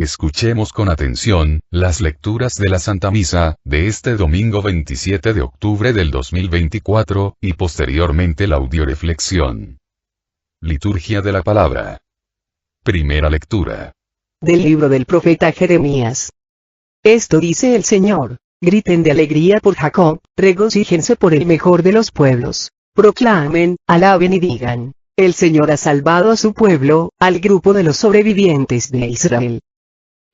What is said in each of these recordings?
Escuchemos con atención, las lecturas de la Santa Misa, de este domingo 27 de octubre del 2024, y posteriormente la audioreflexión. Liturgia de la Palabra. Primera lectura. Del libro del profeta Jeremías. Esto dice el Señor: griten de alegría por Jacob, regocíjense por el mejor de los pueblos. Proclamen, alaben y digan: el Señor ha salvado a su pueblo, al grupo de los sobrevivientes de Israel.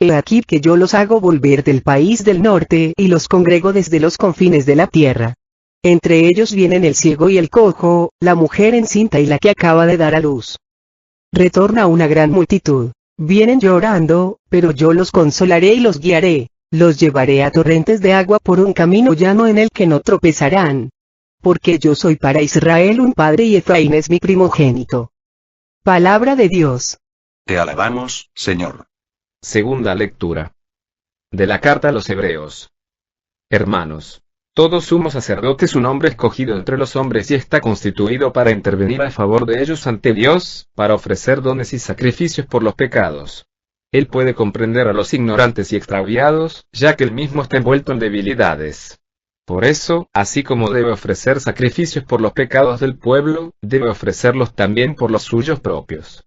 He aquí que yo los hago volver del país del norte y los congrego desde los confines de la tierra. Entre ellos vienen el ciego y el cojo, la mujer encinta y la que acaba de dar a luz. Retorna una gran multitud. Vienen llorando, pero yo los consolaré y los guiaré. Los llevaré a torrentes de agua por un camino llano en el que no tropezarán. Porque yo soy para Israel un padre y Efraín es mi primogénito. Palabra de Dios. Te alabamos, Señor. Segunda lectura. De la carta a los Hebreos. Hermanos, todo sumo sacerdote es un hombre escogido entre los hombres y está constituido para intervenir a favor de ellos ante Dios, para ofrecer dones y sacrificios por los pecados. Él puede comprender a los ignorantes y extraviados, ya que él mismo está envuelto en debilidades. Por eso, así como debe ofrecer sacrificios por los pecados del pueblo, debe ofrecerlos también por los suyos propios.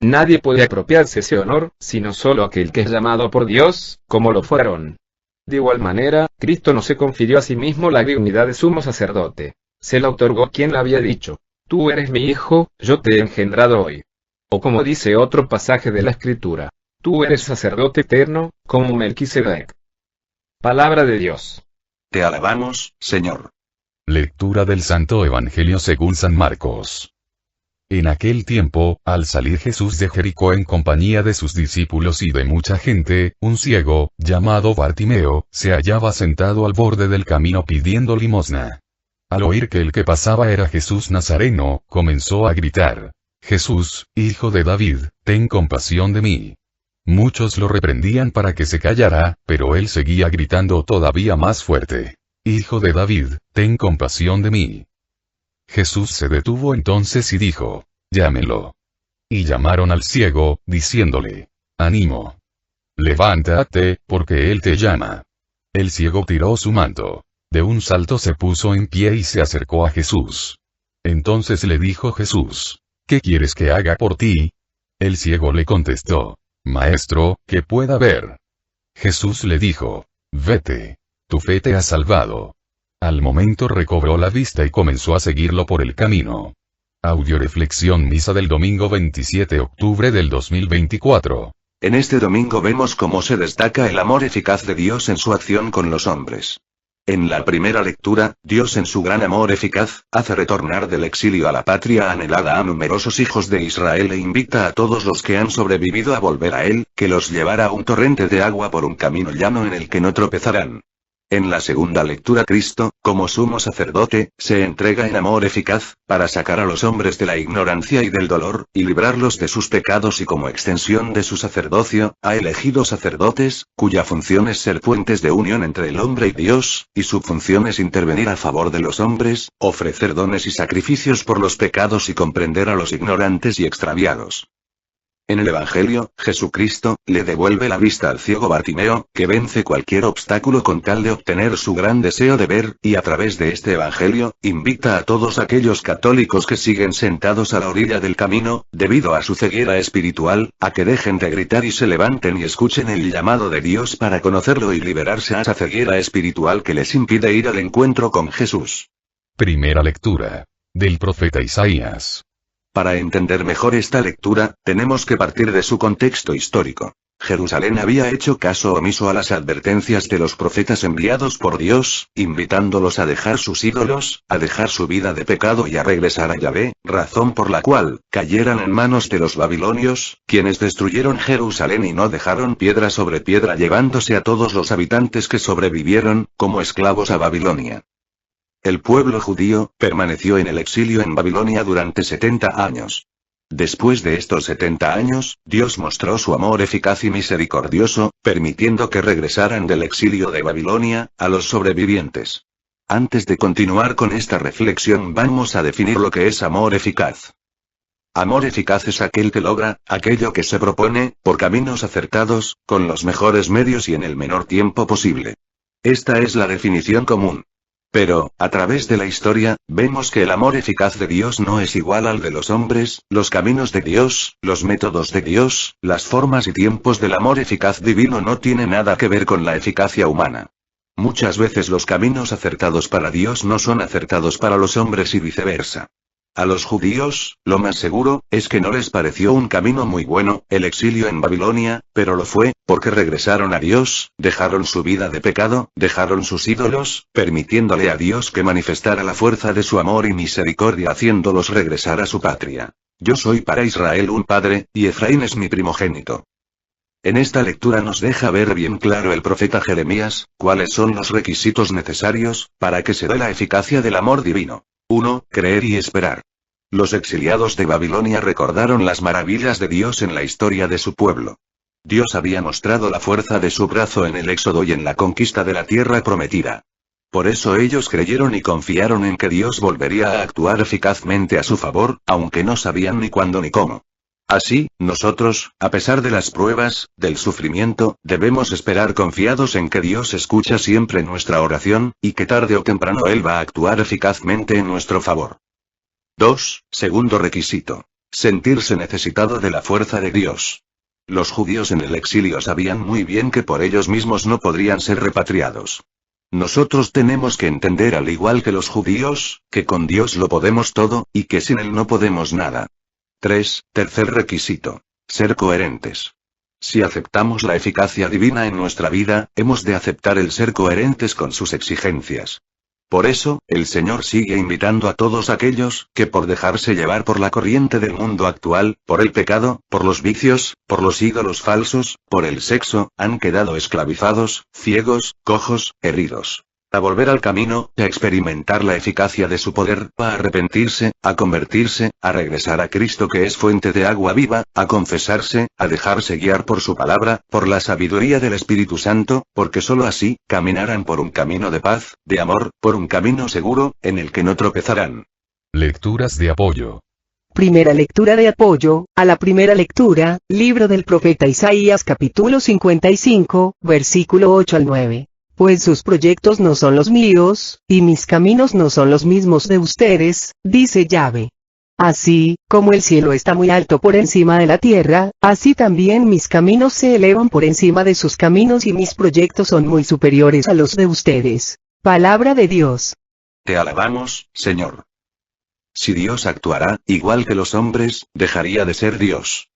Nadie puede apropiarse ese honor, sino solo aquel que es llamado por Dios, como lo fueron. De igual manera, Cristo no se confirió a sí mismo la dignidad de sumo sacerdote. Se la otorgó quien le había dicho: tú eres mi hijo, yo te he engendrado hoy. O como dice otro pasaje de la Escritura: tú eres sacerdote eterno, como Melquisedec. Palabra de Dios. Te alabamos, Señor. Lectura del Santo Evangelio según San Marcos. En aquel tiempo, al salir Jesús de Jericó en compañía de sus discípulos y de mucha gente, un ciego, llamado Bartimeo, se hallaba sentado al borde del camino pidiendo limosna. Al oír que el que pasaba era Jesús Nazareno, comenzó a gritar: Jesús, hijo de David, ten compasión de mí. Muchos lo reprendían para que se callara, pero él seguía gritando todavía más fuerte: Hijo de David, ten compasión de mí. Jesús se detuvo entonces y dijo: llámelo. Y llamaron al ciego, diciéndole: ánimo. Levántate, porque él te llama. El ciego tiró su manto. De un salto se puso en pie y se acercó a Jesús. Entonces le dijo Jesús: ¿qué quieres que haga por ti? El ciego le contestó: Maestro, que pueda ver. Jesús le dijo: vete. Tu fe te ha salvado. Al momento recobró la vista y comenzó a seguirlo por el camino. Audioreflexión Misa del domingo 27 de octubre del 2024. En este domingo vemos cómo se destaca el amor eficaz de Dios en su acción con los hombres. En la primera lectura, Dios en su gran amor eficaz, hace retornar del exilio a la patria anhelada a numerosos hijos de Israel e invita a todos los que han sobrevivido a volver a Él, que los llevará a un torrente de agua por un camino llano en el que no tropezarán. En la segunda lectura Cristo, como sumo sacerdote, se entrega en amor eficaz, para sacar a los hombres de la ignorancia y del dolor, y librarlos de sus pecados y como extensión de su sacerdocio, ha elegido sacerdotes, cuya función es ser puentes de unión entre el hombre y Dios, y su función es intervenir a favor de los hombres, ofrecer dones y sacrificios por los pecados y comprender a los ignorantes y extraviados. En el Evangelio, Jesucristo le devuelve la vista al ciego Bartimeo, que vence cualquier obstáculo con tal de obtener su gran deseo de ver, y a través de este Evangelio, invita a todos aquellos católicos que siguen sentados a la orilla del camino, debido a su ceguera espiritual, a que dejen de gritar y se levanten y escuchen el llamado de Dios para conocerlo y liberarse a esa ceguera espiritual que les impide ir al encuentro con Jesús. Primera lectura. Del profeta Isaías. Para entender mejor esta lectura, tenemos que partir de su contexto histórico. Jerusalén había hecho caso omiso a las advertencias de los profetas enviados por Dios, invitándolos a dejar sus ídolos, a dejar su vida de pecado y a regresar a Yahvé, razón por la cual cayeran en manos de los babilonios, quienes destruyeron Jerusalén y no dejaron piedra sobre piedra, llevándose a todos los habitantes que sobrevivieron, como esclavos a Babilonia. El pueblo judío permaneció en el exilio en Babilonia durante 70 años. Después de estos 70 años, Dios mostró su amor eficaz y misericordioso, permitiendo que regresaran del exilio de Babilonia, a los sobrevivientes. Antes de continuar con esta reflexión, vamos a definir lo que es amor eficaz. Amor eficaz es aquel que logra aquello que se propone, por caminos acertados, con los mejores medios y en el menor tiempo posible. Esta es la definición común. Pero, a través de la historia, vemos que el amor eficaz de Dios no es igual al de los hombres, los caminos de Dios, los métodos de Dios, las formas y tiempos del amor eficaz divino no tienen nada que ver con la eficacia humana. Muchas veces los caminos acertados para Dios no son acertados para los hombres y viceversa. A los judíos, lo más seguro, es que no les pareció un camino muy bueno, el exilio en Babilonia, pero lo fue, porque regresaron a Dios, dejaron su vida de pecado, dejaron sus ídolos, permitiéndole a Dios que manifestara la fuerza de su amor y misericordia haciéndolos regresar a su patria. Yo soy para Israel un padre, y Efraín es mi primogénito. En esta lectura nos deja ver bien claro el profeta Jeremías, cuáles son los requisitos necesarios, para que se dé la eficacia del amor divino. 1. Creer y esperar. Los exiliados de Babilonia recordaron las maravillas de Dios en la historia de su pueblo. Dios había mostrado la fuerza de su brazo en el éxodo y en la conquista de la tierra prometida. Por eso ellos creyeron y confiaron en que Dios volvería a actuar eficazmente a su favor, aunque no sabían ni cuándo ni cómo. Así, nosotros, a pesar de las pruebas, del sufrimiento, debemos esperar confiados en que Dios escucha siempre nuestra oración, y que tarde o temprano Él va a actuar eficazmente en nuestro favor. 2. Segundo requisito. Sentirse necesitado de la fuerza de Dios. Los judíos en el exilio sabían muy bien que por ellos mismos no podrían ser repatriados. Nosotros tenemos que entender al igual que los judíos, que con Dios lo podemos todo, y que sin Él no podemos nada. 3. Tercer requisito. Ser coherentes. Si aceptamos la eficacia divina en nuestra vida, hemos de aceptar el ser coherentes con sus exigencias. Por eso, el Señor sigue invitando a todos aquellos, que por dejarse llevar por la corriente del mundo actual, por el pecado, por los vicios, por los ídolos falsos, por el sexo, han quedado esclavizados, ciegos, cojos, heridos. A volver al camino, a experimentar la eficacia de su poder, a arrepentirse, a convertirse, a regresar a Cristo que es fuente de agua viva, a confesarse, a dejarse guiar por su palabra, por la sabiduría del Espíritu Santo, porque solo así, caminarán por un camino de paz, de amor, por un camino seguro, en el que no tropezarán. Lecturas de apoyo. Primera lectura de apoyo, a la primera lectura, libro del profeta Isaías capítulo 55, versículo 8 al 9. Pues sus proyectos no son los míos, y mis caminos no son los mismos de ustedes, dice Yahvé. Así, como el cielo está muy alto por encima de la tierra, así también mis caminos se elevan por encima de sus caminos y mis proyectos son muy superiores a los de ustedes. Palabra de Dios. Te alabamos, Señor. Si Dios actuará, igual que los hombres, dejaría de ser Dios.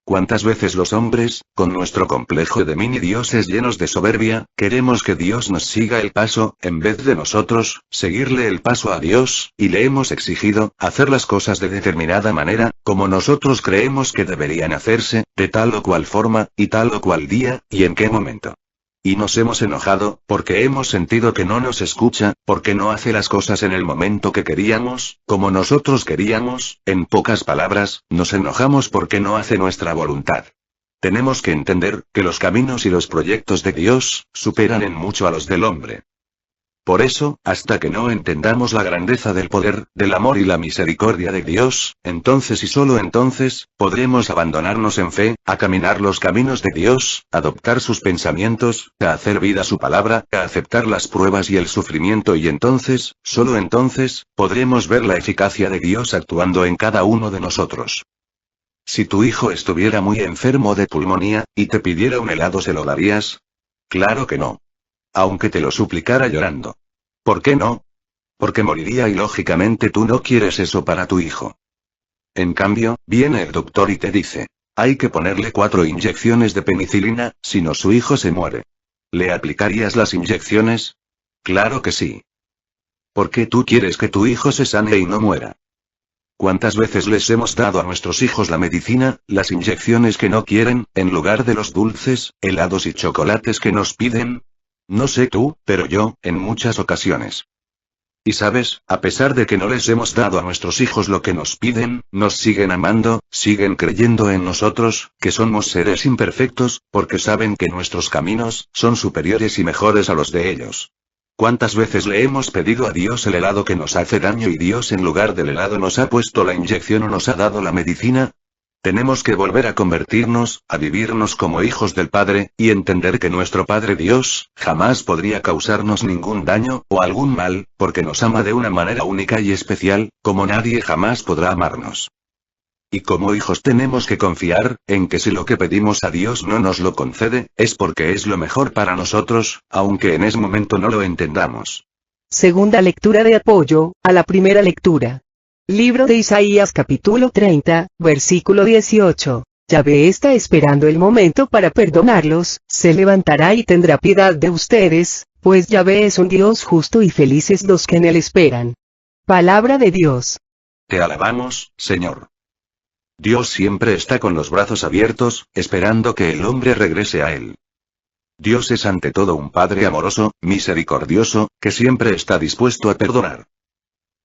¿Cuántas veces los hombres, con nuestro complejo de mini dioses llenos de soberbia, queremos que Dios nos siga el paso, en vez de nosotros, seguirle el paso a Dios, y le hemos exigido, hacer las cosas de determinada manera, como nosotros creemos que deberían hacerse, de tal o cual forma, y tal o cual día, y en qué momento? Y nos hemos enojado, porque hemos sentido que no nos escucha, porque no hace las cosas en el momento que queríamos, como nosotros queríamos, en pocas palabras, nos enojamos porque no hace nuestra voluntad. Tenemos que entender, que los caminos y los proyectos de Dios, superan en mucho a los del hombre. Por eso, hasta que no entendamos la grandeza del poder, del amor y la misericordia de Dios, entonces y solo entonces, podremos abandonarnos en fe, a caminar los caminos de Dios, adoptar sus pensamientos, a hacer vida su palabra, a aceptar las pruebas y el sufrimiento y entonces, solo entonces, podremos ver la eficacia de Dios actuando en cada uno de nosotros. Si tu hijo estuviera muy enfermo de pulmonía, y te pidiera un helado, ¿se lo darías? Claro que no. Aunque te lo suplicara llorando. ¿Por qué no? Porque moriría y lógicamente tú no quieres eso para tu hijo. En cambio, viene el doctor y te dice, hay que ponerle 4 inyecciones de penicilina, si no su hijo se muere. ¿Le aplicarías las inyecciones? Claro que sí. ¿Por qué tú quieres que tu hijo se sane y no muera? ¿Cuántas veces les hemos dado a nuestros hijos la medicina, las inyecciones que no quieren, en lugar de los dulces, helados y chocolates que nos piden? No sé tú, pero yo, en muchas ocasiones. Y sabes, a pesar de que no les hemos dado a nuestros hijos lo que nos piden, nos siguen amando, siguen creyendo en nosotros, que somos seres imperfectos, porque saben que nuestros caminos, son superiores y mejores a los de ellos. ¿Cuántas veces le hemos pedido a Dios el helado que nos hace daño y Dios en lugar del helado nos ha puesto la inyección o nos ha dado la medicina? Tenemos que volver a convertirnos, a vivirnos como hijos del Padre, y entender que nuestro Padre Dios, jamás podría causarnos ningún daño, o algún mal, porque nos ama de una manera única y especial, como nadie jamás podrá amarnos. Y como hijos tenemos que confiar, en que si lo que pedimos a Dios no nos lo concede, es porque es lo mejor para nosotros, aunque en ese momento no lo entendamos. Segunda lectura de apoyo, a la primera lectura. Libro de Isaías capítulo 30, versículo 18. Yahvé está esperando el momento para perdonarlos, se levantará y tendrá piedad de ustedes, pues Yahvé es un Dios justo y felices los que en él esperan. Palabra de Dios. Te alabamos, Señor. Dios siempre está con los brazos abiertos, esperando que el hombre regrese a él. Dios es ante todo un Padre amoroso, misericordioso, que siempre está dispuesto a perdonar.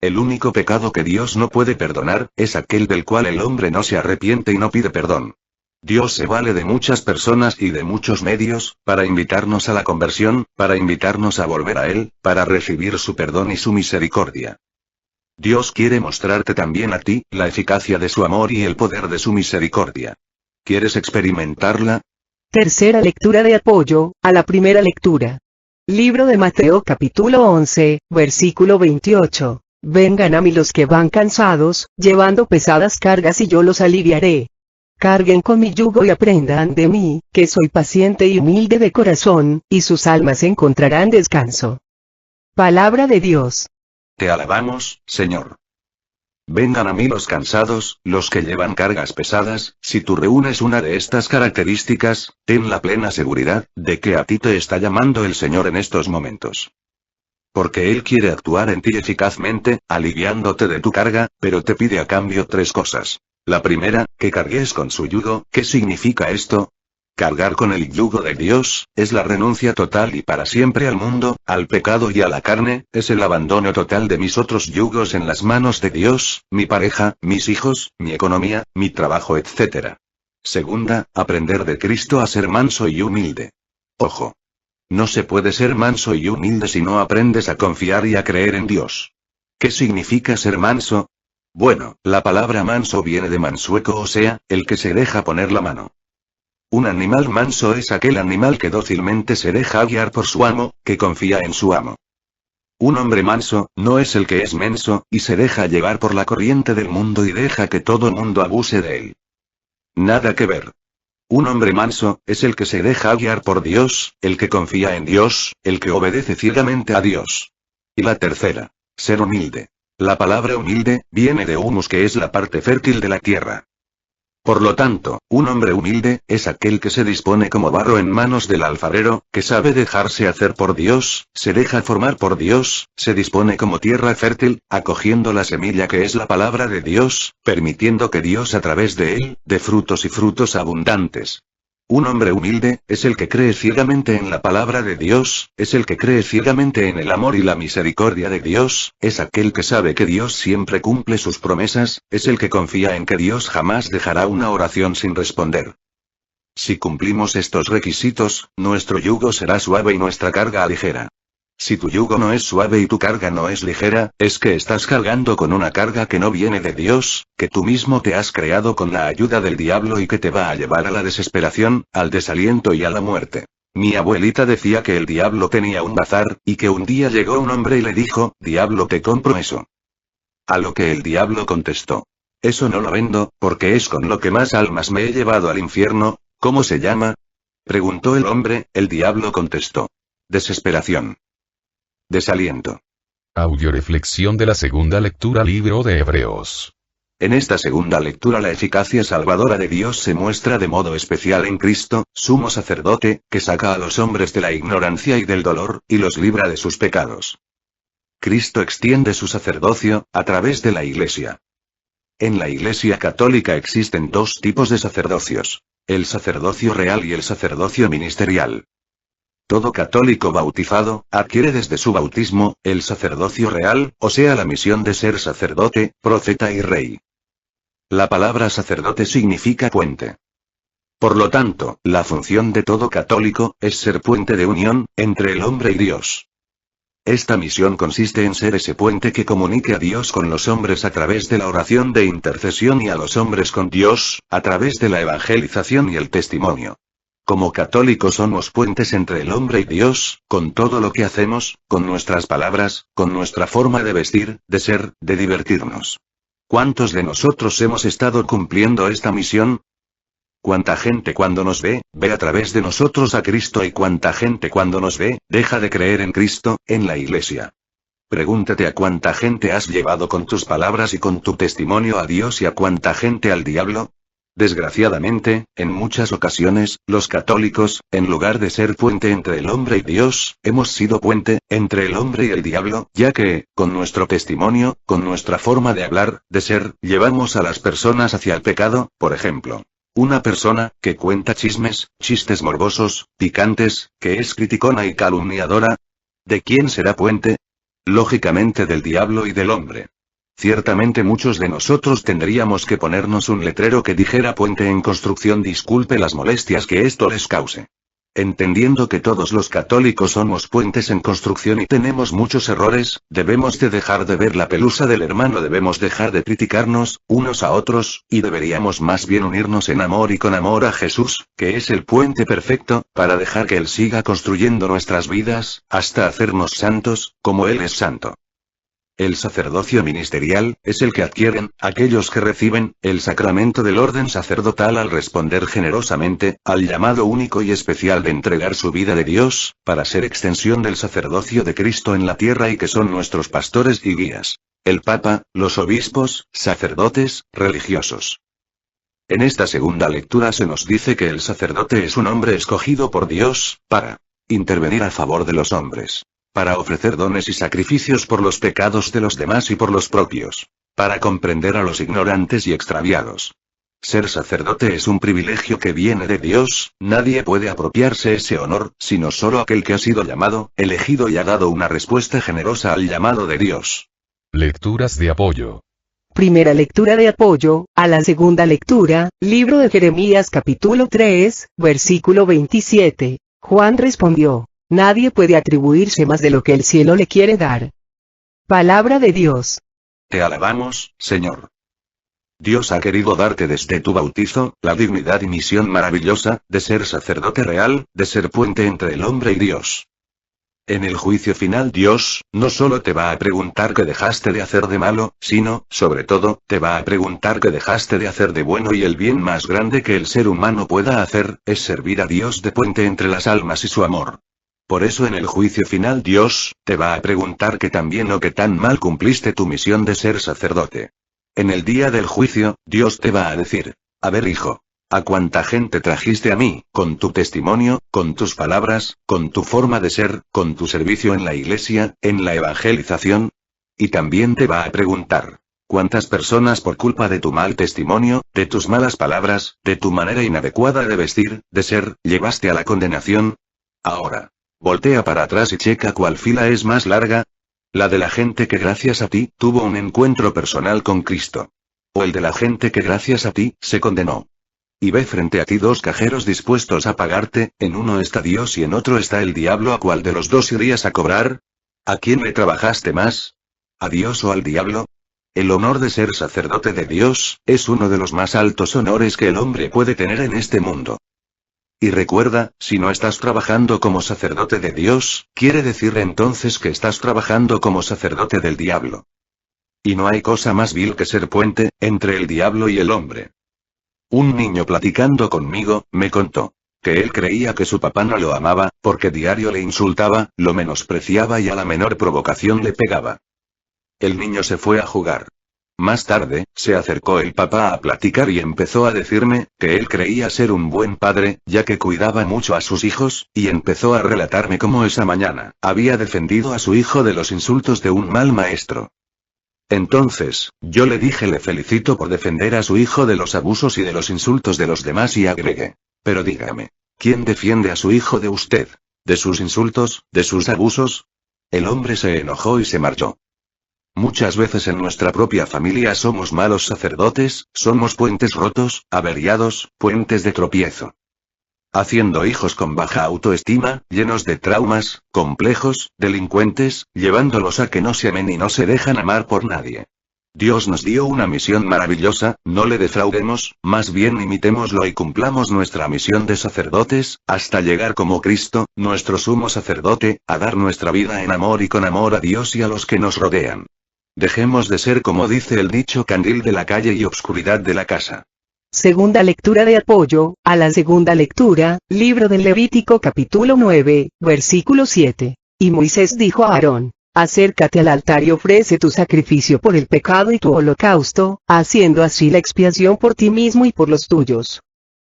El único pecado que Dios no puede perdonar, es aquel del cual el hombre no se arrepiente y no pide perdón. Dios se vale de muchas personas y de muchos medios, para invitarnos a la conversión, para invitarnos a volver a Él, para recibir su perdón y su misericordia. Dios quiere mostrarte también a ti, la eficacia de su amor y el poder de su misericordia. ¿Quieres experimentarla? Tercera lectura de apoyo, a la primera lectura. Libro de Mateo capítulo 11, versículo 28. Vengan a mí los que van cansados, llevando pesadas cargas y yo los aliviaré. Carguen con mi yugo y aprendan de mí, que soy paciente y humilde de corazón, y sus almas encontrarán descanso. Palabra de Dios. Te alabamos, Señor. Vengan a mí los cansados, los que llevan cargas pesadas. Si tú reúnes una de estas características, ten la plena seguridad de que a ti te está llamando el Señor en estos momentos. Porque Él quiere actuar en ti eficazmente, aliviándote de tu carga, pero te pide a cambio tres cosas. La primera, que cargues con su yugo. ¿Qué significa esto? Cargar con el yugo de Dios, es la renuncia total y para siempre al mundo, al pecado y a la carne, es el abandono total de mis otros yugos en las manos de Dios, mi pareja, mis hijos, mi economía, mi trabajo, etc. Segunda, aprender de Cristo a ser manso y humilde. Ojo. No se puede ser manso y humilde si no aprendes a confiar y a creer en Dios. ¿Qué significa ser manso? Bueno, la palabra manso viene de mansueco, o sea, el que se deja poner la mano. Un animal manso es aquel animal que dócilmente se deja guiar por su amo, que confía en su amo. Un hombre manso, no es el que es menso, y se deja llevar por la corriente del mundo y deja que todo el mundo abuse de él. Nada que ver. Un hombre manso, es el que se deja guiar por Dios, el que confía en Dios, el que obedece ciegamente a Dios. Y la tercera, ser humilde. La palabra humilde, viene de humus, que es la parte fértil de la tierra. Por lo tanto, un hombre humilde, es aquel que se dispone como barro en manos del alfarero, que sabe dejarse hacer por Dios, se deja formar por Dios, se dispone como tierra fértil, acogiendo la semilla que es la palabra de Dios, permitiendo que Dios a través de él, dé frutos y frutos abundantes. Un hombre humilde, es el que cree ciegamente en la palabra de Dios, es el que cree ciegamente en el amor y la misericordia de Dios, es aquel que sabe que Dios siempre cumple sus promesas, es el que confía en que Dios jamás dejará una oración sin responder. Si cumplimos estos requisitos, nuestro yugo será suave y nuestra carga ligera. Si tu yugo no es suave y tu carga no es ligera, es que estás cargando con una carga que no viene de Dios, que tú mismo te has creado con la ayuda del diablo y que te va a llevar a la desesperación, al desaliento y a la muerte. Mi abuelita decía que el diablo tenía un bazar, y que un día llegó un hombre y le dijo, «Diablo, te compro eso». A lo que el diablo contestó, «Eso no lo vendo, porque es con lo que más almas me he llevado al infierno». «¿Cómo se llama?», preguntó el hombre. El diablo contestó, «Desesperación». Desaliento. Audioreflexión de la segunda lectura, libro de Hebreos. En esta segunda lectura la eficacia salvadora de Dios se muestra de modo especial en Cristo, sumo sacerdote, que saca a los hombres de la ignorancia y del dolor, y los libra de sus pecados. Cristo extiende su sacerdocio, a través de la Iglesia. En la Iglesia católica existen dos tipos de sacerdocios: el sacerdocio real y el sacerdocio ministerial. Todo católico bautizado, adquiere desde su bautismo, el sacerdocio real, o sea la misión de ser sacerdote, profeta y rey. La palabra sacerdote significa puente. Por lo tanto, la función de todo católico, es ser puente de unión, entre el hombre y Dios. Esta misión consiste en ser ese puente que comunique a Dios con los hombres a través de la oración de intercesión y a los hombres con Dios, a través de la evangelización y el testimonio. Como católicos somos puentes entre el hombre y Dios, con todo lo que hacemos, con nuestras palabras, con nuestra forma de vestir, de ser, de divertirnos. ¿Cuántos de nosotros hemos estado cumpliendo esta misión? ¿Cuánta gente cuando nos ve, ve a través de nosotros a Cristo y cuánta gente cuando nos ve, deja de creer en Cristo, en la Iglesia? Pregúntate a cuánta gente has llevado con tus palabras y con tu testimonio a Dios y a cuánta gente al diablo. Desgraciadamente, en muchas ocasiones, los católicos, en lugar de ser puente entre el hombre y Dios, hemos sido puente entre el hombre y el diablo, ya que, con nuestro testimonio, con nuestra forma de hablar, de ser, llevamos a las personas hacia el pecado, por ejemplo. Una persona, que cuenta chismes, chistes morbosos, picantes, que es criticona y calumniadora. ¿De quién será puente? Lógicamente del diablo y del hombre. Ciertamente muchos de nosotros tendríamos que ponernos un letrero que dijera puente en construcción, disculpe las molestias que esto les cause. Entendiendo que todos los católicos somos puentes en construcción y tenemos muchos errores, debemos de dejar de ver la pelusa del hermano, debemos dejar de criticarnos, unos a otros, y deberíamos más bien unirnos en amor y con amor a Jesús, que es el puente perfecto, para dejar que Él siga construyendo nuestras vidas, hasta hacernos santos, como Él es santo. El sacerdocio ministerial, es el que adquieren, aquellos que reciben, el sacramento del orden sacerdotal al responder generosamente, al llamado único y especial de entregar su vida de Dios, para ser extensión del sacerdocio de Cristo en la tierra y que son nuestros pastores y guías. El Papa, los obispos, sacerdotes, religiosos. En esta segunda lectura se nos dice que el sacerdote es un hombre escogido por Dios, para intervenir a favor de los hombres. Para ofrecer dones y sacrificios por los pecados de los demás y por los propios. Para comprender a los ignorantes y extraviados. Ser sacerdote es un privilegio que viene de Dios, nadie puede apropiarse ese honor, sino solo aquel que ha sido llamado, elegido y ha dado una respuesta generosa al llamado de Dios. Lecturas de apoyo. Primera lectura de apoyo, a la segunda lectura, libro de Jeremías capítulo 3, versículo 27. Juan respondió: nadie puede atribuirse más de lo que el cielo le quiere dar. Palabra de Dios. Te alabamos, Señor. Dios ha querido darte desde tu bautizo, la dignidad y misión maravillosa, de ser sacerdote real, de ser puente entre el hombre y Dios. En el juicio final Dios, no solo te va a preguntar qué dejaste de hacer de malo, sino, sobre todo, te va a preguntar qué dejaste de hacer de bueno, y el bien más grande que el ser humano pueda hacer, es servir a Dios de puente entre las almas y su amor. Por eso en el juicio final Dios, te va a preguntar qué tan bien o qué tan mal cumpliste tu misión de ser sacerdote. En el día del juicio, Dios te va a decir: a ver, hijo, ¿a cuánta gente trajiste a mí, con tu testimonio, con tus palabras, con tu forma de ser, con tu servicio en la iglesia, en la evangelización? Y también te va a preguntar: ¿cuántas personas por culpa de tu mal testimonio, de tus malas palabras, de tu manera inadecuada de vestir, de ser, llevaste a la condenación? Ahora, voltea para atrás y checa cuál fila es más larga. La de la gente que gracias a ti, tuvo un encuentro personal con Cristo. O el de la gente que gracias a ti, se condenó. Y ve frente a ti dos cajeros dispuestos a pagarte, en uno está Dios y en otro está el diablo. ¿A cuál de los dos irías a cobrar? ¿A quién le trabajaste más? ¿A Dios o al diablo? El honor de ser sacerdote de Dios, es uno de los más altos honores que el hombre puede tener en este mundo. Y recuerda, si no estás trabajando como sacerdote de Dios, quiere decir entonces que estás trabajando como sacerdote del diablo. Y no hay cosa más vil que ser puente, entre el diablo y el hombre. Un niño platicando conmigo, me contó que él creía que su papá no lo amaba, porque diario le insultaba, lo menospreciaba y a la menor provocación le pegaba. El niño se fue a jugar. Más tarde, se acercó el papá a platicar y empezó a decirme, que él creía ser un buen padre, ya que cuidaba mucho a sus hijos, y empezó a relatarme cómo esa mañana, había defendido a su hijo de los insultos de un mal maestro. Entonces, yo le dije: le felicito por defender a su hijo de los abusos y de los insultos de los demás, y agregué: pero dígame, ¿quién defiende a su hijo de usted? ¿De sus insultos, de sus abusos? El hombre se enojó y se marchó. Muchas veces en nuestra propia familia somos malos sacerdotes, somos puentes rotos, averiados, puentes de tropiezo. haciendo hijos con baja autoestima, llenos de traumas, complejos, delincuentes, llevándolos a que no se amen y no se dejan amar por nadie. Dios nos dio una misión maravillosa, no le defraudemos, más bien imitémoslo y cumplamos nuestra misión de sacerdotes, hasta llegar como Cristo, nuestro sumo sacerdote, a dar nuestra vida en amor y con amor a Dios y a los que nos rodean. Dejemos de ser, como dice el dicho, candil de la calle y obscuridad de la casa. Segunda lectura de apoyo, a la segunda lectura, libro del Levítico capítulo 9, versículo 7. Y Moisés dijo a Aarón: acércate al altar y ofrece tu sacrificio por el pecado y tu holocausto, haciendo así la expiación por ti mismo y por los tuyos.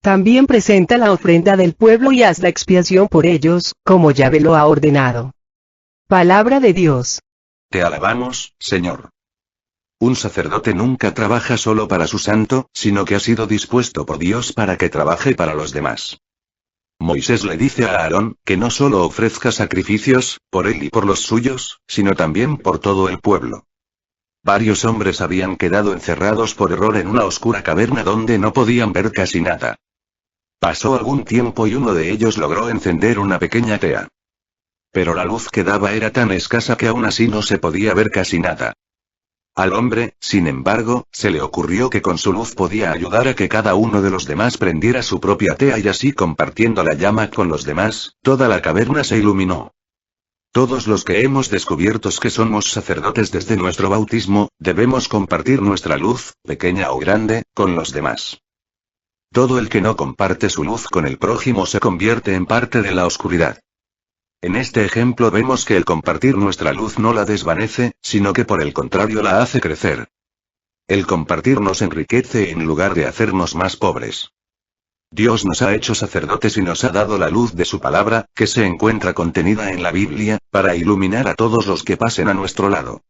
También presenta la ofrenda del pueblo y haz la expiación por ellos, como Yahvé lo ha ordenado. Palabra de Dios. Te alabamos, Señor. Un sacerdote nunca trabaja solo para su santo, sino que ha sido dispuesto por Dios para que trabaje para los demás. Moisés le dice a Aarón, que no solo ofrezca sacrificios, por él y por los suyos, sino también por todo el pueblo. Varios hombres habían quedado encerrados por error en una oscura caverna donde no podían ver casi nada. Pasó algún tiempo y uno de ellos logró encender una pequeña tea. Pero la luz que daba era tan escasa que aún así no se podía ver casi nada. Al hombre, sin embargo, se le ocurrió que con su luz podía ayudar a que cada uno de los demás prendiera su propia tea y así compartiendo la llama con los demás, toda la caverna se iluminó. Todos los que hemos descubierto que somos sacerdotes desde nuestro bautismo, debemos compartir nuestra luz, pequeña o grande, con los demás. Todo el que no comparte su luz con el prójimo se convierte en parte de la oscuridad. En este ejemplo vemos que el compartir nuestra luz no la desvanece, sino que por el contrario la hace crecer. El compartir nos enriquece en lugar de hacernos más pobres. Dios nos ha hecho sacerdotes y nos ha dado la luz de su palabra, que se encuentra contenida en la Biblia, para iluminar a todos los que pasen a nuestro lado.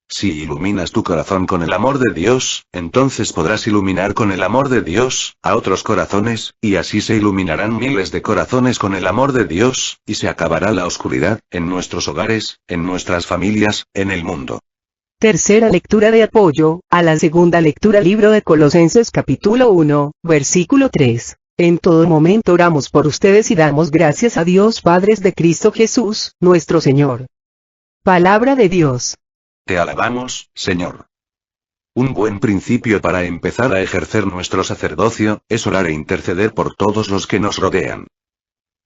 Si iluminas tu corazón con el amor de Dios, entonces podrás iluminar con el amor de Dios a otros corazones, y así se iluminarán miles de corazones con el amor de Dios, y se acabará la oscuridad, en nuestros hogares, en nuestras familias, en el mundo. Tercera lectura de apoyo, a la segunda lectura libro de Colosenses capítulo 1, versículo 3. En todo momento oramos por ustedes y damos gracias a Dios Padre de Cristo Jesús, nuestro Señor. Palabra de Dios. Te alabamos, Señor. Un buen principio para empezar a ejercer nuestro sacerdocio, es orar e interceder por todos los que nos rodean.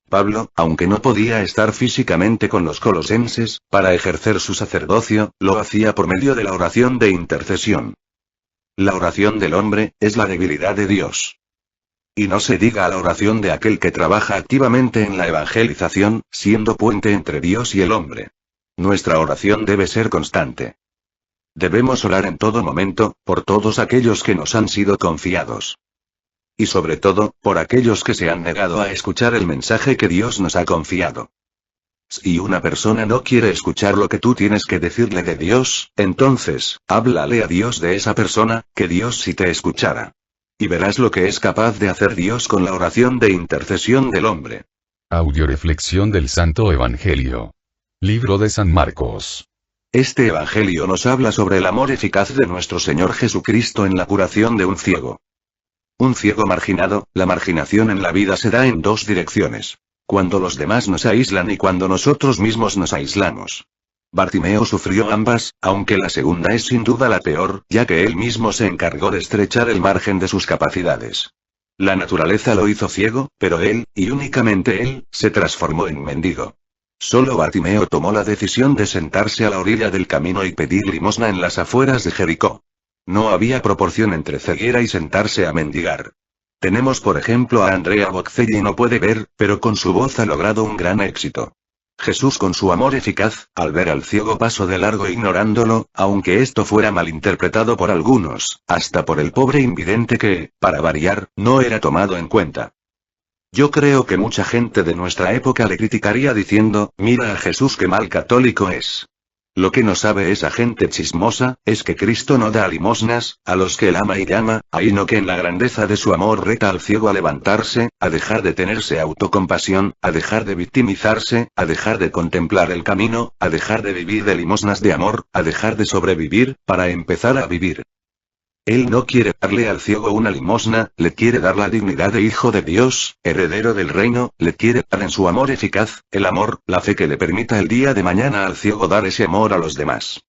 Pablo, aunque no podía estar físicamente con los colosenses, para ejercer su sacerdocio, lo hacía por medio de la oración de intercesión. La oración del hombre, es la debilidad de Dios. Y no se diga a la oración de aquel que trabaja activamente en la evangelización, siendo puente entre Dios y el hombre. Nuestra oración debe ser constante. Debemos orar en todo momento, por todos aquellos que nos han sido confiados. Y sobre todo, por aquellos que se han negado a escuchar el mensaje que Dios nos ha confiado. Si una persona no quiere escuchar lo que tú tienes que decirle de Dios, entonces, háblale a Dios de esa persona, que Dios sí te escuchará. Y verás lo que es capaz de hacer Dios con la oración de intercesión del hombre. Audioreflexión del Santo Evangelio. Libro de San Marcos. Este evangelio nos habla sobre el amor eficaz de nuestro Señor Jesucristo en la curación de un ciego. Un ciego marginado, la marginación en la vida se da en dos direcciones. Cuando los demás nos aíslan y cuando nosotros mismos nos aislamos. Bartimeo sufrió ambas, aunque la segunda es sin duda la peor, ya que él mismo se encargó de estrechar el margen de sus capacidades. La naturaleza lo hizo ciego, pero él, y únicamente él, se transformó en mendigo. Solo Bartimeo tomó la decisión de sentarse a la orilla del camino y pedir limosna en las afueras de Jericó. No había proporción entre ceguera y sentarse a mendigar. Tenemos por ejemplo a Andrea Bocelli, no puede ver, pero con su voz ha logrado un gran éxito. Jesús con su amor eficaz, al ver al ciego pasó de largo ignorándolo, aunque esto fuera malinterpretado por algunos, hasta por el pobre invidente que, para variar, no era tomado en cuenta. Yo creo que mucha gente de nuestra época le criticaría diciendo, mira a Jesús qué mal católico es. Lo que no sabe esa gente chismosa, es que Cristo no da limosnas, a los que él ama y llama, ahí no que en la grandeza de su amor reta al ciego a levantarse, a dejar de tenerse autocompasión, a dejar de victimizarse, a dejar de contemplar el camino, a dejar de vivir de limosnas de amor, a dejar de sobrevivir, para empezar a vivir. Él no quiere darle al ciego una limosna, le quiere dar la dignidad de hijo de Dios, heredero del reino, le quiere dar en su amor eficaz, el amor, la fe que le permita el día de mañana al ciego dar ese amor a los demás.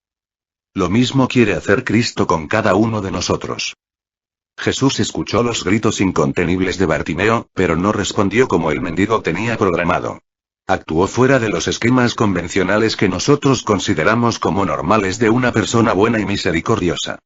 Lo mismo quiere hacer Cristo con cada uno de nosotros. Jesús escuchó los gritos incontenibles de Bartimeo, pero no respondió como el mendigo tenía programado. Actuó fuera de los esquemas convencionales que nosotros consideramos como normales de una persona buena y misericordiosa.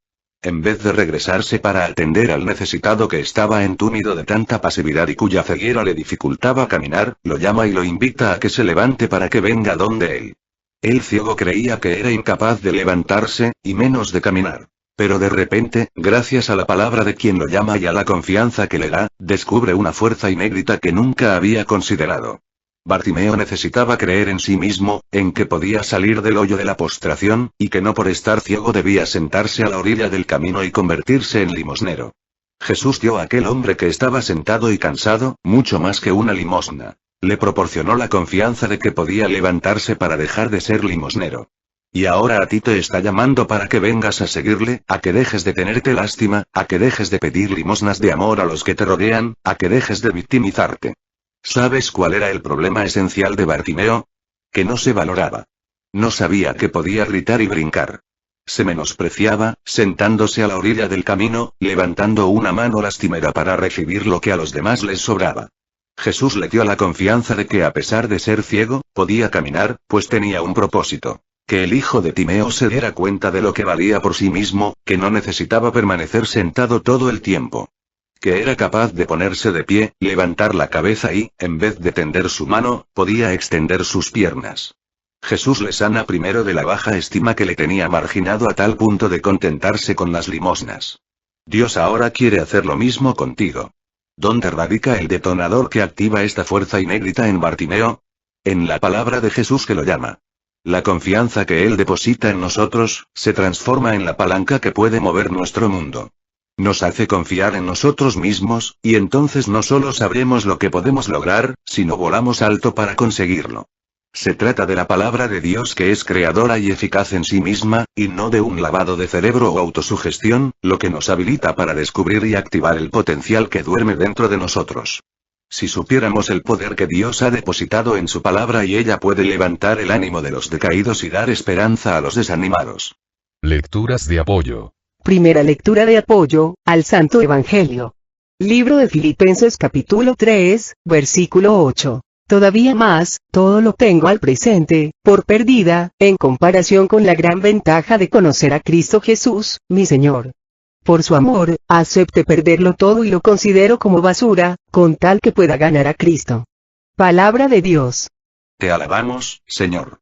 En vez de regresarse para atender al necesitado que estaba entumido de tanta pasividad y cuya ceguera le dificultaba caminar, lo llama y lo invita a que se levante para que venga donde él. El ciego creía que era incapaz de levantarse, y menos de caminar. Pero de repente, gracias a la palabra de quien lo llama y a la confianza que le da, descubre una fuerza inédita que nunca había considerado. Bartimeo necesitaba creer en sí mismo, en que podía salir del hoyo de la postración, y que no por estar ciego debía sentarse a la orilla del camino y convertirse en limosnero. Jesús dio a aquel hombre que estaba sentado y cansado, mucho más que una limosna. Le proporcionó la confianza de que podía levantarse para dejar de ser limosnero. Y ahora a ti te está llamando para que vengas a seguirle, a que dejes de tenerte lástima, a que dejes de pedir limosnas de amor a los que te rodean, a que dejes de victimizarte. ¿Sabes cuál era el problema esencial de Bartimeo? Que no se valoraba. No sabía que podía gritar y brincar. Se menospreciaba, sentándose a la orilla del camino, levantando una mano lastimera para recibir lo que a los demás les sobraba. Jesús le dio la confianza de que a pesar de ser ciego, podía caminar, pues tenía un propósito. Que el hijo de Timeo se diera cuenta de lo que valía por sí mismo, que no necesitaba permanecer sentado todo el tiempo. Que era capaz de ponerse de pie, levantar la cabeza y, en vez de tender su mano, podía extender sus piernas. Jesús le sana primero de la baja estima que le tenía marginado a tal punto de contentarse con las limosnas. Dios ahora quiere hacer lo mismo contigo. ¿Dónde radica el detonador que activa esta fuerza inédita en Bartimeo? En la palabra de Jesús que lo llama. La confianza que Él deposita en nosotros, se transforma en la palanca que puede mover nuestro mundo. Nos hace confiar en nosotros mismos, y entonces no solo sabremos lo que podemos lograr, sino volamos alto para conseguirlo. Se trata de la palabra de Dios que es creadora y eficaz en sí misma, y no de un lavado de cerebro o autosugestión, lo que nos habilita para descubrir y activar el potencial que duerme dentro de nosotros. Si supiéramos el poder que Dios ha depositado en su palabra y ella puede levantar el ánimo de los decaídos y dar esperanza a los desanimados. Lecturas de apoyo. Primera lectura de apoyo, al Santo Evangelio. Libro de Filipenses capítulo 3, versículo 8. Todavía más, todo lo tengo al presente, por perdida, en comparación con la gran ventaja de conocer a Cristo Jesús, mi Señor. Por su amor, acepte perderlo todo y lo considero como basura, con tal que pueda ganar a Cristo. Palabra de Dios. Te alabamos, Señor.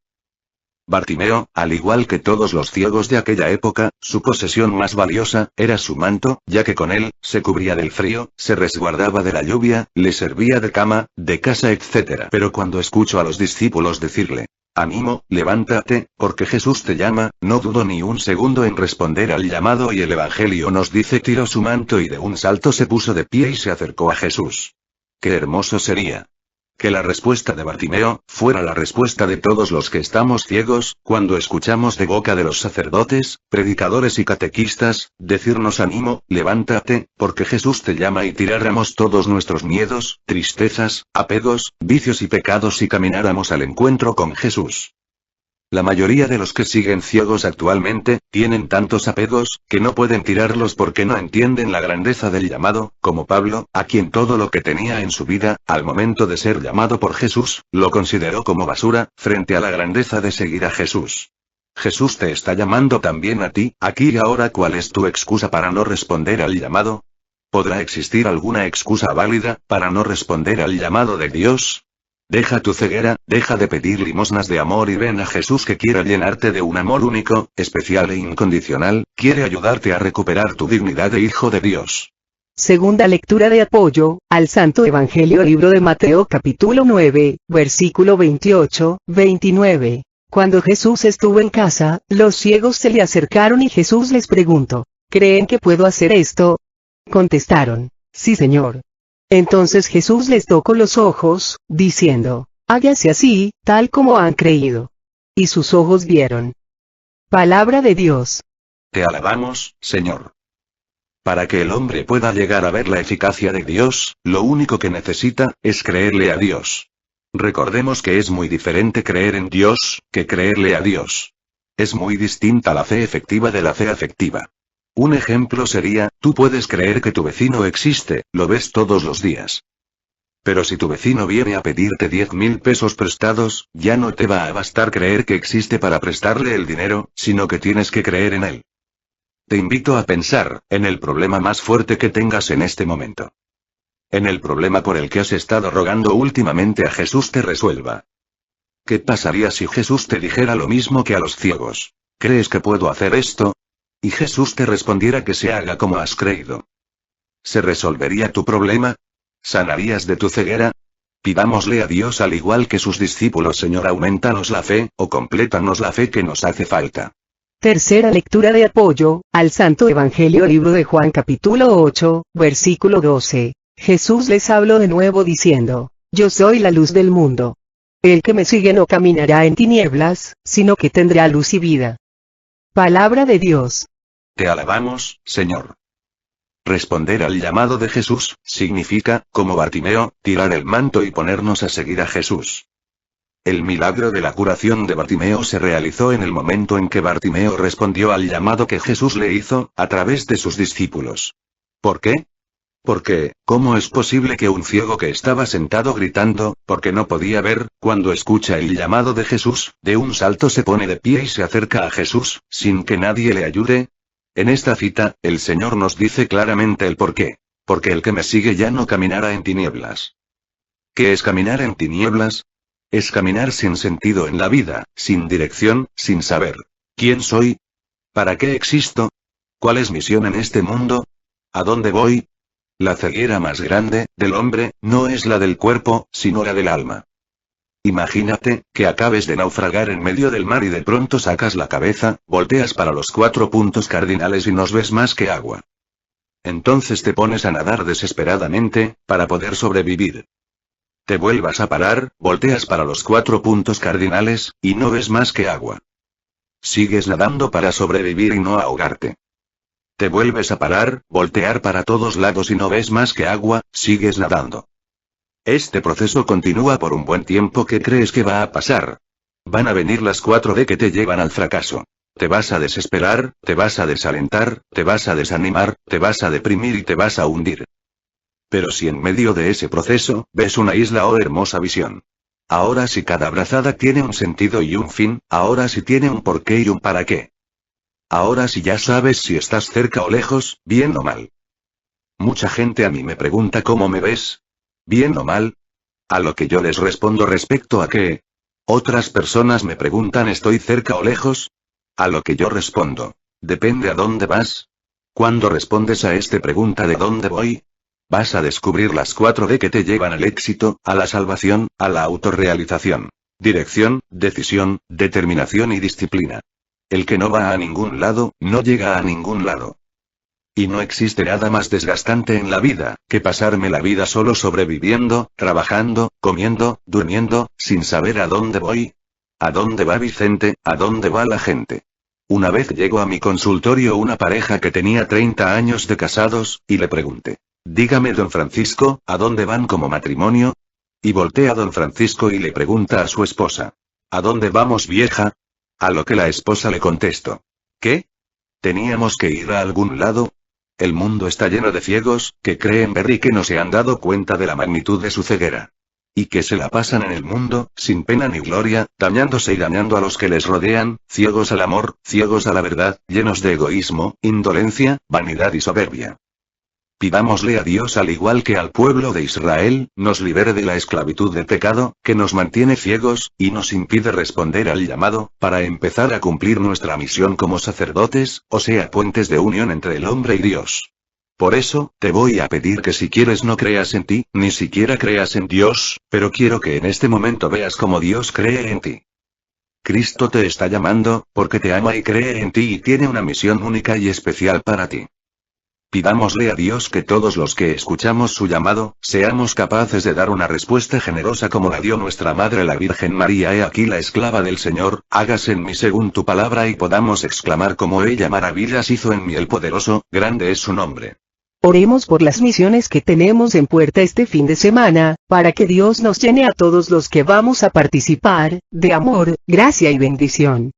Bartimeo, al igual que todos los ciegos de aquella época, su posesión más valiosa, era su manto, ya que con él, se cubría del frío, se resguardaba de la lluvia, le servía de cama, de casa etc. Pero cuando escucho a los discípulos decirle, ánimo, levántate, porque Jesús te llama, no dudo ni un segundo en responder al llamado y el Evangelio nos dice tiró su manto y de un salto se puso de pie y se acercó a Jesús. ¡Qué hermoso sería! Que la respuesta de Bartimeo, fuera la respuesta de todos los que estamos ciegos, cuando escuchamos de boca de los sacerdotes, predicadores y catequistas, decirnos ánimo, levántate, porque Jesús te llama y tiráramos todos nuestros miedos, tristezas, apegos, vicios y pecados y camináramos al encuentro con Jesús. La mayoría de los que siguen ciegos actualmente, tienen tantos apegos, que no pueden tirarlos porque no entienden la grandeza del llamado, como Pablo, a quien todo lo que tenía en su vida, al momento de ser llamado por Jesús, lo consideró como basura, frente a la grandeza de seguir a Jesús. Jesús te está llamando también a ti, aquí y ahora. ¿Cuál es tu excusa para no responder al llamado? ¿Podrá existir alguna excusa válida, para no responder al llamado de Dios? Deja tu ceguera, deja de pedir limosnas de amor y ven a Jesús que quiere llenarte de un amor único, especial e incondicional, quiere ayudarte a recuperar tu dignidad de hijo de Dios. Segunda lectura de apoyo, al Santo Evangelio. Libro de Mateo capítulo 9, versículo 28-29. Cuando Jesús estuvo en casa, los ciegos se le acercaron y Jesús les preguntó, ¿creen que puedo hacer esto? Contestaron, sí, Señor. Entonces Jesús les tocó los ojos, diciendo, hágase así, tal como han creído. Y sus ojos vieron. Palabra de Dios. Te alabamos, Señor. Para que el hombre pueda llegar a ver la eficacia de Dios, lo único que necesita, es creerle a Dios. Recordemos que es muy diferente creer en Dios, que creerle a Dios. Es muy distinta la fe efectiva de la fe afectiva. Un ejemplo sería, tú puedes creer que tu vecino existe, lo ves todos los días. Pero si tu vecino viene a pedirte 10.000 pesos prestados, ya no te va a bastar creer que existe para prestarle el dinero, sino que tienes que creer en él. Te invito a pensar, en el problema más fuerte que tengas en este momento. En el problema por el que has estado rogando últimamente a Jesús te resuelva. ¿Qué pasaría si Jesús te dijera lo mismo que a los ciegos? ¿Crees que puedo hacer esto? Y Jesús te respondiera que se haga como has creído. ¿Se resolvería tu problema? ¿Sanarías de tu ceguera? Pidámosle a Dios al igual que sus discípulos: Señor, aumentanos la fe, o complétanos la fe que nos hace falta. Tercera lectura de apoyo, al Santo Evangelio, libro de Juan capítulo 8, versículo 12. Jesús les habló de nuevo diciendo: Yo soy la luz del mundo. El que me sigue no caminará en tinieblas, sino que tendrá luz y vida. Palabra de Dios. Te alabamos, Señor. Responder al llamado de Jesús, significa, como Bartimeo, tirar el manto y ponernos a seguir a Jesús. El milagro de la curación de Bartimeo se realizó en el momento en que Bartimeo respondió al llamado que Jesús le hizo, a través de sus discípulos. ¿Por qué? Porque, ¿cómo es posible que un ciego que estaba sentado gritando, porque no podía ver, cuando escucha el llamado de Jesús, de un salto se pone de pie y se acerca a Jesús, sin que nadie le ayude? En esta cita, el Señor nos dice claramente el por qué. Porque el que me sigue ya no caminará en tinieblas. ¿Qué es caminar en tinieblas? Es caminar sin sentido en la vida, sin dirección, sin saber quién soy, para qué existo, cuál es mi misión en este mundo, a dónde voy. La ceguera más grande, del hombre, no es la del cuerpo, sino la del alma. Imagínate, que acabes de naufragar en medio del mar y de pronto sacas la cabeza, volteas para los 4 puntos cardinales y no ves más que agua. Entonces te pones a nadar desesperadamente, para poder sobrevivir. Te vuelvas a parar, volteas para los 4 puntos cardinales, y no ves más que agua. Sigues nadando para sobrevivir y no ahogarte. Te vuelves a parar, voltear para todos lados y no ves más que agua, sigues nadando. Este proceso continúa por un buen tiempo. ¿Qué crees que va a pasar? Van a venir las 4D que te llevan al fracaso. Te vas a desesperar, te vas a desalentar, te vas a desanimar, te vas a deprimir y te vas a hundir. Pero si en medio de ese proceso, ves una isla, oh hermosa visión. Ahora sí cada brazada tiene un sentido y un fin, ahora sí tiene un porqué y un para qué. Ahora sí ya sabes si estás cerca o lejos, bien o mal. Mucha gente a mí me pregunta ¿cómo me ves? ¿Bien o mal? A lo que yo les respondo respecto a qué. Otras personas me preguntan ¿estoy cerca o lejos? A lo que yo respondo, depende a dónde vas. Cuando respondes a esta pregunta ¿de dónde voy? Vas a descubrir las 4D que te llevan al éxito, a la salvación, a la autorrealización. Dirección, decisión, determinación y disciplina. El que no va a ningún lado, no llega a ningún lado. Y no existe nada más desgastante en la vida, que pasarme la vida solo sobreviviendo, trabajando, comiendo, durmiendo, sin saber a dónde voy. ¿A dónde va Vicente? ¿A dónde va la gente? Una vez llegó a mi consultorio una pareja que tenía 30 años de casados, y le pregunté: dígame don Francisco, ¿a dónde van como matrimonio? Y voltea a don Francisco y le pregunta a su esposa: ¿a dónde vamos vieja? A lo que la esposa le contestó: ¿qué? ¿Teníamos que ir a algún lado? El mundo está lleno de ciegos, que creen ver y que no se han dado cuenta de la magnitud de su ceguera. Y que se la pasan en el mundo, sin pena ni gloria, dañándose y dañando a los que les rodean, ciegos al amor, ciegos a la verdad, llenos de egoísmo, indolencia, vanidad y soberbia. Pidámosle a Dios al igual que al pueblo de Israel, nos libere de la esclavitud del pecado, que nos mantiene ciegos, y nos impide responder al llamado, para empezar a cumplir nuestra misión como sacerdotes, o sea puentes de unión entre el hombre y Dios. Por eso, te voy a pedir que si quieres no creas en ti, ni siquiera creas en Dios, pero quiero que en este momento veas cómo Dios cree en ti. Cristo te está llamando, porque te ama y cree en ti y tiene una misión única y especial para ti. Pidámosle a Dios que todos los que escuchamos su llamado, seamos capaces de dar una respuesta generosa como la dio nuestra Madre la Virgen María. He aquí la esclava del Señor, hágase en mí según tu palabra, y podamos exclamar como ella: maravillas hizo en mí el poderoso, grande es su nombre. Oremos por las misiones que tenemos en puerta este fin de semana, para que Dios nos llene a todos los que vamos a participar, de amor, gracia y bendición.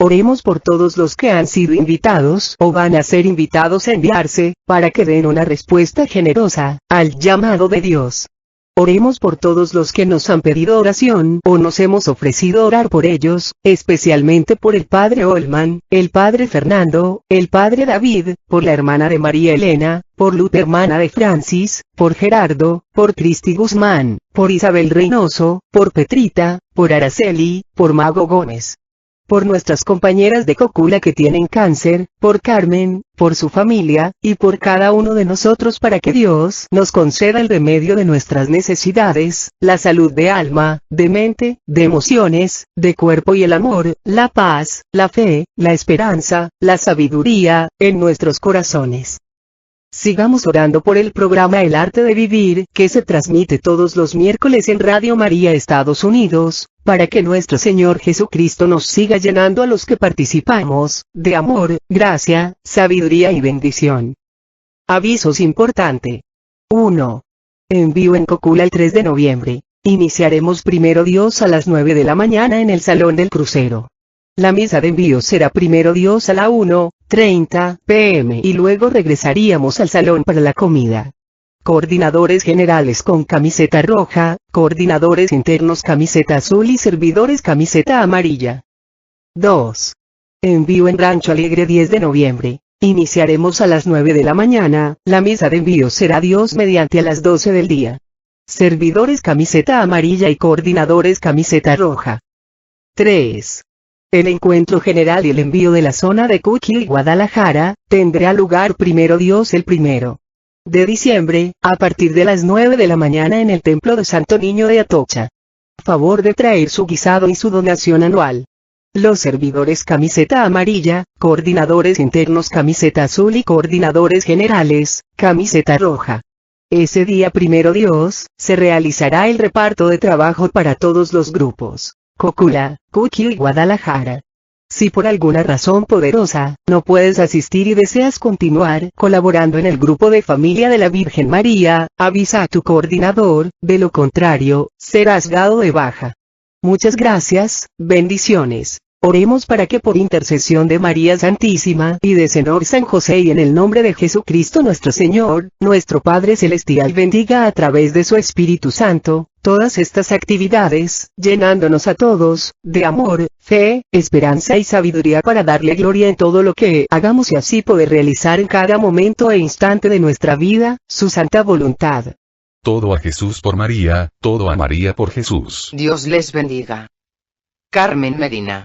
Oremos por todos los que han sido invitados o van a ser invitados a enviarse, para que den una respuesta generosa al llamado de Dios. Oremos por todos los que nos han pedido oración o nos hemos ofrecido orar por ellos, especialmente por el Padre Olman, el Padre Fernando, el Padre David, por la hermana de María Elena, por Luz, hermana de Francis, por Gerardo, por Cristi Guzmán, por Isabel Reynoso, por Petrita, por Araceli, por Mago Gómez. Por nuestras compañeras de Cocula que tienen cáncer, por Carmen, por su familia, y por cada uno de nosotros, para que Dios nos conceda el remedio de nuestras necesidades, la salud de alma, de mente, de emociones, de cuerpo y el amor, la paz, la fe, la esperanza, la sabiduría, en nuestros corazones. Sigamos orando por el programa El Arte de Vivir, que se transmite todos los miércoles en Radio María Estados Unidos, para que nuestro Señor Jesucristo nos siga llenando a los que participamos, de amor, gracia, sabiduría y bendición. Avisos importante. 1. Envío en Cocula el 3 de noviembre. Iniciaremos primero Dios a las 9 de la mañana en el Salón del Crucero. La misa de envío será primero Dios a la 1:30 p.m. y luego regresaríamos al salón para la comida. Coordinadores generales con camiseta roja, coordinadores internos camiseta azul y servidores camiseta amarilla. 2. Envío en Rancho Alegre 10 de noviembre. Iniciaremos a las 9 de la mañana, la misa de envío será Dios mediante a las 12 del día. Servidores camiseta amarilla y coordinadores camiseta roja. 3. El encuentro general y el envío de la zona de Cuqui y Guadalajara, tendrá lugar primero Dios el 1 de diciembre, a partir de las 9 de la mañana en el Templo de Santo Niño de Atocha. Favor de traer su guisado y su donación anual. Los servidores camiseta amarilla, coordinadores internos camiseta azul y coordinadores generales, camiseta roja. Ese día primero Dios, se realizará el reparto de trabajo para todos los grupos. Cocula, Cuqui y Guadalajara. Si por alguna razón poderosa, no puedes asistir y deseas continuar colaborando en el grupo de familia de la Virgen María, avisa a tu coordinador, de lo contrario, serás dado de baja. Muchas gracias, bendiciones. Oremos para que por intercesión de María Santísima y de Senor San José y en el nombre de Jesucristo nuestro Señor, nuestro Padre Celestial bendiga a través de su Espíritu Santo, todas estas actividades, llenándonos a todos, de amor, fe, esperanza y sabiduría para darle gloria en todo lo que hagamos y así poder realizar en cada momento e instante de nuestra vida, su santa voluntad. Todo a Jesús por María, todo a María por Jesús. Dios les bendiga. Carmen Medina.